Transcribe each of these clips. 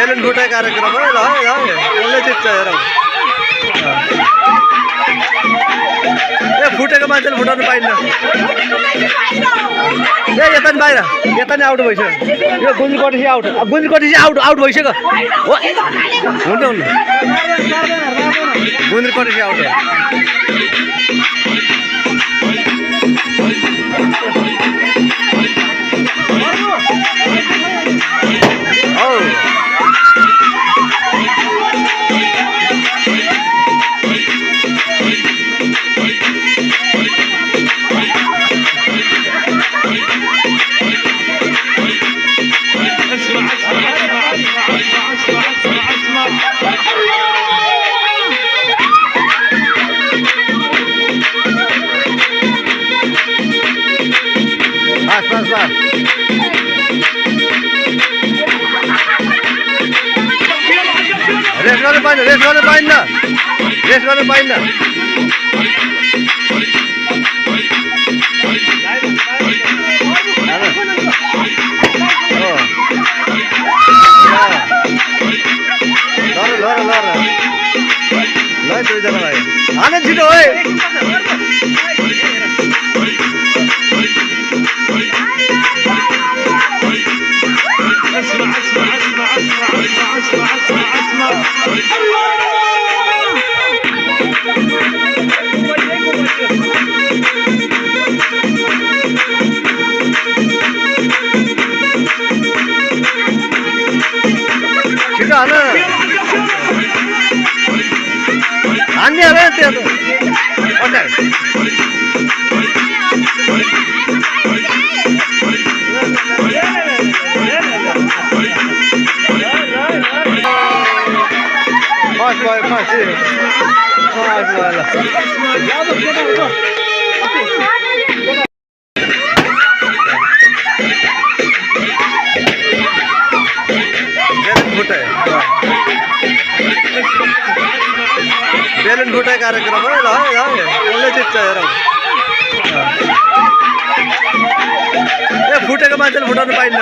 balloon फुटाइ कार्यक्रम हो ल है कसले जित्छ हेरौँ ए फुटेको मान्छेले फुटाउनु पाइन्न ए यता नि बाहिर यता नि आउट भइसक्यो यो गुन्जीकोटी आउट आउट भइसक्यो हो हुन्छ हुन्न गुन्जीकोटी आउट रेस गर्नु पाइन्न ल दुईजनालाई हाने छिटो है छिटो हान्ने हाल्यो त्यो बेलुन फुटाइ कार्यक्रम हो ल है कसले जित्छ हेरौँ ए फुटेको मान्छेले फुटाउनु पाइन्न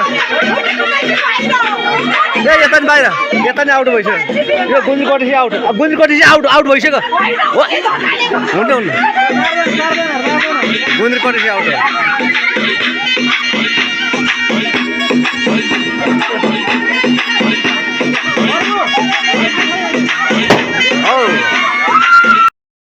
ए यता नि बाहिर यता नि आउट भइसक्यो यो गुन्जीकोटी आउट भइसक्यो हो हुन्छ हुन्न गुन्जीकोटी आउट